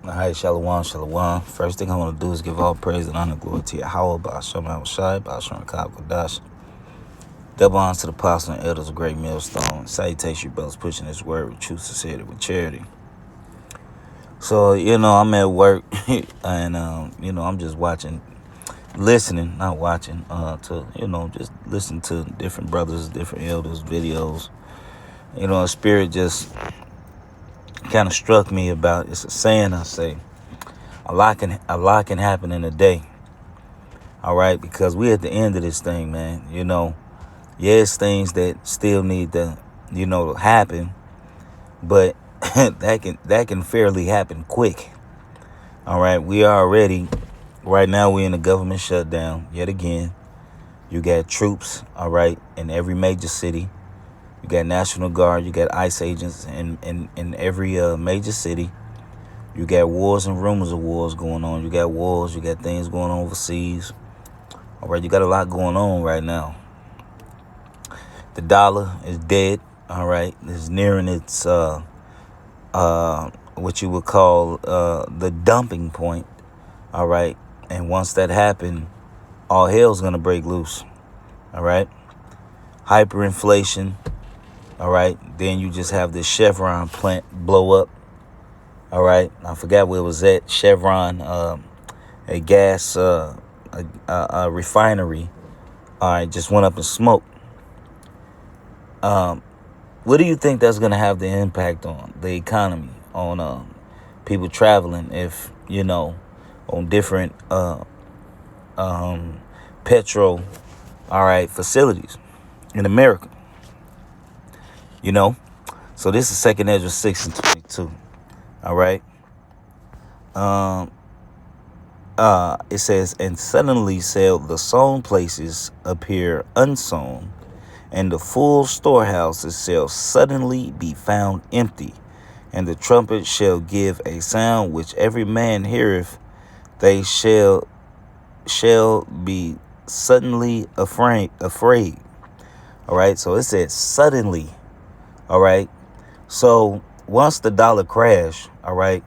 Alright, Shalom, Shalom. First thing I want to do is give all praise and honor, glory to Yahweh, Ba'ashem Shai, Ba'ashem Kodash. Double honor to the apostle and elders of Great Millstone. Salutation, brothers, pushing this word with truth, sincerity, with charity. So, I'm at work, and, I'm just listening, not watching, just listen to different brothers, different elders, videos. A spirit just kind of struck me about, it's a saying I say, a lot can happen in a day. All right, because we at the end of this thing, man. Yes, things that still need to, happen, but that can fairly happen quick. All right, we are already right now. We in a government shutdown yet again. You got troops, all right, in every major city. You got National Guard. You got ICE agents in every major city. You got wars and rumors of wars going on. You got wars. You got things going on overseas. All right, you got a lot going on right now. The dollar is dead. All right, it's nearing its what you would call the dumping point. All right, and once that happens, all hell's gonna break loose. All right, hyperinflation. All right, then you just have this Chevron plant blow up. All right, I forgot where it was at. Chevron, a gas, a refinery. All right, just went up in smoke. What do you think that's going to have the impact on the economy, on people traveling, if, on different petrol, all right, facilities in America? So this is 2nd Ezra 6 and 22, all right? It says, and suddenly shall the sown places appear unsown, and the full storehouses shall suddenly be found empty, and the trumpet shall give a sound which every man heareth. They shall be suddenly afraid. All right, so it says suddenly. All right, so once the dollar crash, all right,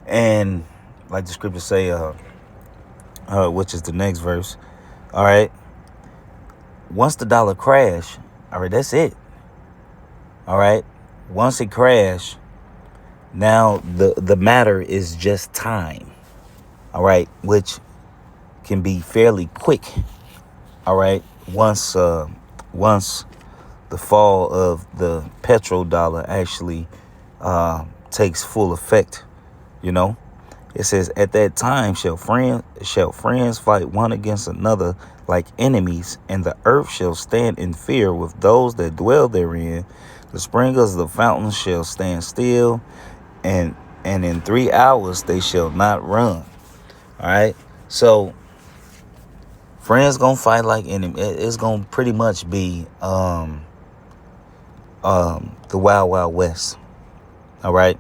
and like the scripture say, which is the next verse, all right. Once the dollar crash, all right, that's it. All right. Once it crash, now the matter is just time. All right, which can be fairly quick. All right. Once the fall of the petrodollar actually takes full effect, It says, at that time shall friends fight one against another like enemies, and the earth shall stand in fear with those that dwell therein. The sprinklers of the fountains shall stand still, and in 3 hours they shall not run. All right. So friends gonna fight like enemies. It's gonna pretty much be the Wild Wild West. All right.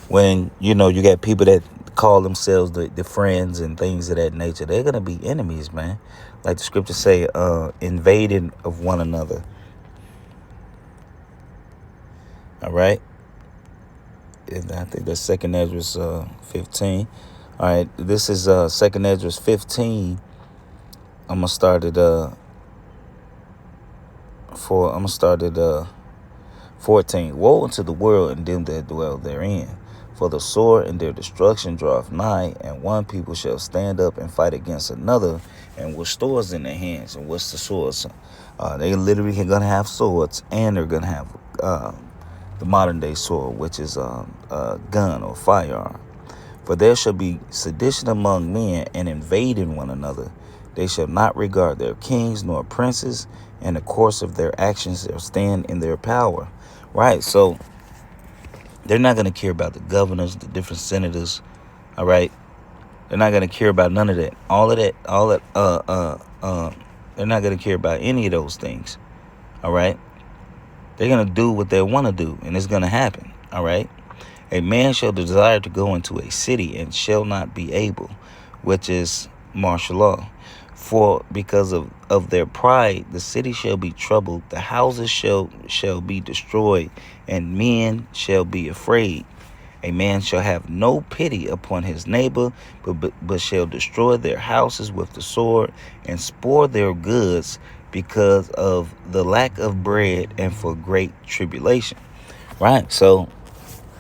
When, you got people that call themselves the friends and things of that nature, they're going to be enemies, man. Like the scriptures say, invading of one another. All right. And I think that's 2nd Ezra 15. All right. This is 2nd Ezra 15. I'm going to start at 14. Woe unto the world and them that dwell therein. For the sword and their destruction draweth nigh, and one people shall stand up and fight against another, and with swords in their hands. And what's the swords? They literally are going to have swords, and they're going to have the modern day sword, which is a gun or firearm. For there shall be sedition among men, and invading one another. They shall not regard their kings nor princes, and the course of their actions shall stand in their power. Right, so they're not going to care about the governors, the different senators, all right? They're not going to care about none of that. They're not going to care about any of those things, all right? They're going to do what they want to do, and it's going to happen, all right? A man shall desire to go into a city and shall not be able, which is martial law. For because of their pride, the city shall be troubled, the houses shall be destroyed, and men shall be afraid. A man shall have no pity upon his neighbor, but shall destroy their houses with the sword and spoil their goods because of the lack of bread and for great tribulation. Right? So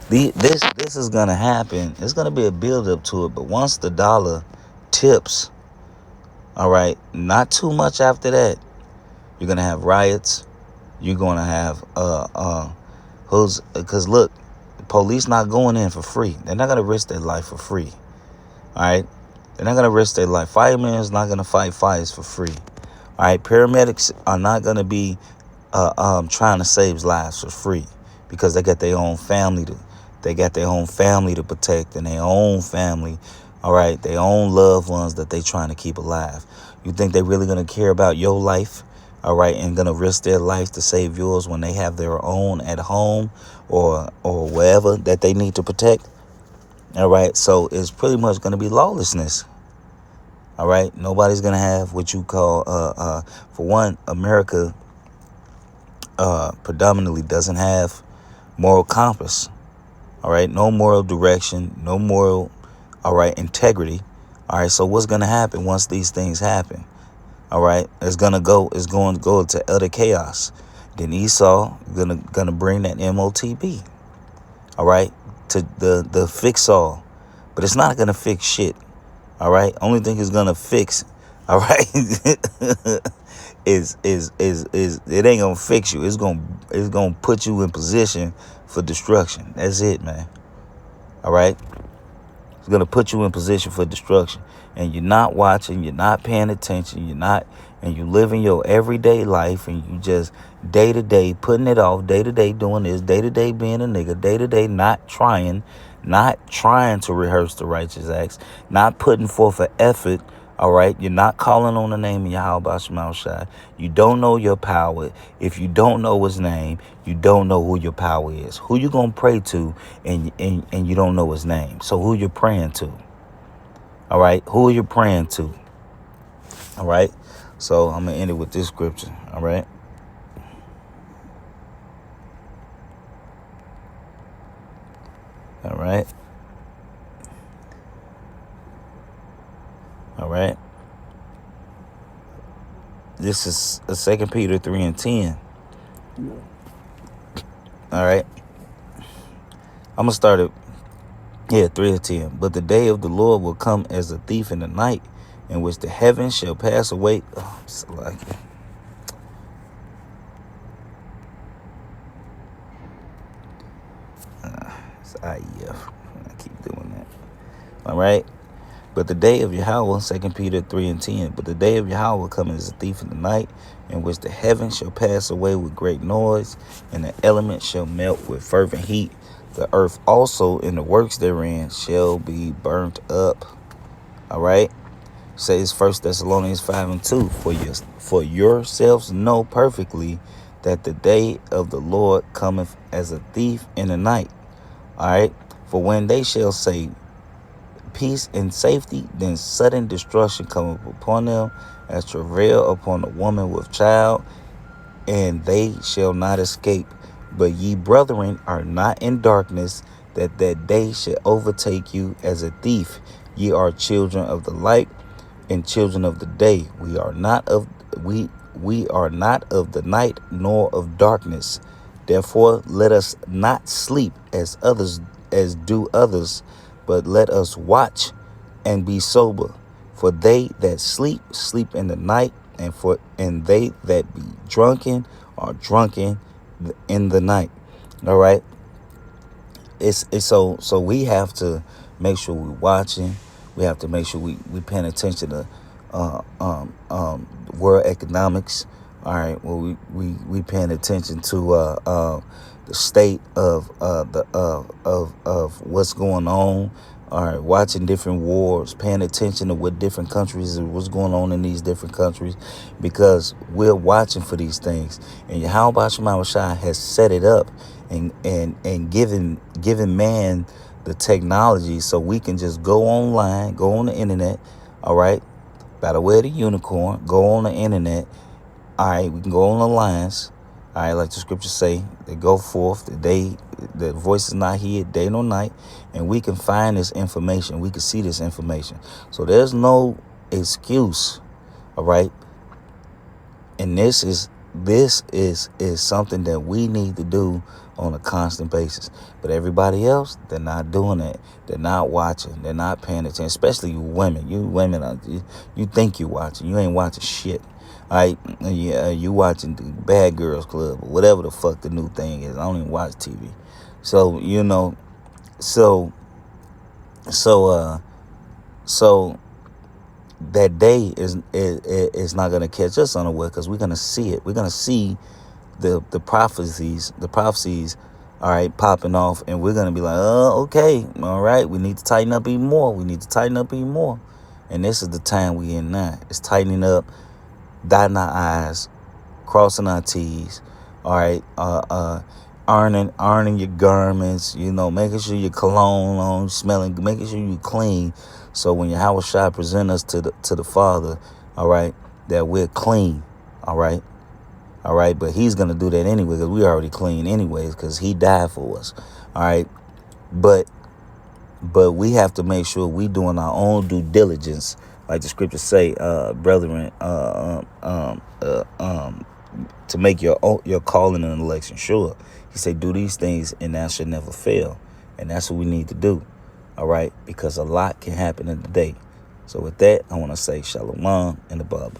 this is gonna happen. It's gonna be a build up to it, but once the dollar tips, all right, not too much after that, you're gonna have riots. You're gonna have because look, the police not going in for free. They're not gonna risk their life for free. All right, they're not gonna risk their life. Firemen is not gonna fight fires for free. All right, paramedics are not gonna be trying to save lives for free because they got their own family to protect and their own family. All right, their own loved ones that they trying to keep alive. You think they really gonna care about your life? All right, and gonna risk their life to save yours when they have their own at home or wherever that they need to protect? All right, so it's pretty much gonna be lawlessness. All right, nobody's gonna have what you call for one, America predominantly doesn't have moral compass. All right, no moral direction, no moral, all right, integrity. All right, so what's gonna happen once these things happen? All right, it's going to go to utter chaos. Then Esau gonna bring that MOTB. All right, to the fix all, but it's not gonna fix shit. All right, only thing it's gonna fix, all right, is it ain't gonna fix you. It's gonna put you in position for destruction. That's it, man. All right. It's going to put you in position for destruction. And you're not watching, you're not paying attention, and you living your everyday life, and you just day to day putting it off, day to day doing this, day to day being a nigga, day to day not trying to rehearse the righteous acts, not putting forth an effort. All right, you're not calling on the name of Yahweh Shema Shai. You don't know your power. If you don't know his name, you don't know who your power is. Who you gonna pray to, and you don't know his name. So who you praying to? All right, who are you praying to? All right, so I'm gonna end it with this scripture. All right. All right. All right. This is 2 Peter 3:10. All right. I'm going to start it. 3:10. But the day of the Lord will come as a thief in the night, in which the heavens shall pass away. Oh, so like it. It's IEF. I keep doing that. All right. But the day of Yahweh, 2 Peter 3:10. But the day of Yahweh will come as a thief in the night, in which the heavens shall pass away with great noise, and the elements shall melt with fervent heat. The earth also and the works therein shall be burnt up. All right. Says 1 Thessalonians 5:2. For yourselves know perfectly that the day of the Lord cometh as a thief in the night. All right. For when they shall say peace and safety, then sudden destruction cometh upon them as travail upon a woman with child, and they shall not escape. But ye, brethren, are not in darkness, that day should overtake you as a thief. Ye are children of the light and children of the day. We are not of the night nor of darkness. Therefore let us not sleep as do others, but let us watch and be sober. For they that sleep in the night, and they that be drunken are drunken in the night. All right. It's so we have to make sure we're watching. We have to make sure we paying attention to world economics. All right. Well, we paying attention to the state of what's going on. All right, watching different wars, paying attention to what different countries and what's going on in these different countries, because we're watching for these things. And Yahweh Shema Shai has set it up and given man the technology so we can just go online, go on the internet. All right, by the way of the unicorn, go on the internet. All right, we can go on the lines. All right, like the scriptures say, they go forth, they The voice is not here day nor night, and we can find this information. We can see this information. So there's no excuse, all right? And this is something that we need to do on a constant basis. But everybody else, they're not doing it. They're not watching. They're not paying attention. Especially you women. You women, you think you're watching. You ain't watching shit. All right? You watching the Bad Girls Club or whatever the fuck the new thing is. I don't even watch TV. So, so that day is not going to catch us unaware, because we're going to see it. We're going to see the prophecies, all right, popping off, and we're going to be like, oh, okay, all right, we need to tighten up even more. And this is the time we in now. It's tightening up, dotting our I's, crossing our T's, all right, ironing your garments, making sure your cologne on, smelling, making sure you clean. So when Yahweh Shai present us to the Father, all right, that we're clean, all right, but he's going to do that anyway, because we already clean anyways, because he died for us, all right, but we have to make sure we doing our own due diligence, like the scriptures say, brethren, to make your calling and election sure. He said, do these things and thou shalt never fail. And that's what we need to do. All right. Because a lot can happen in the day. So with that, I want to say shalom and above.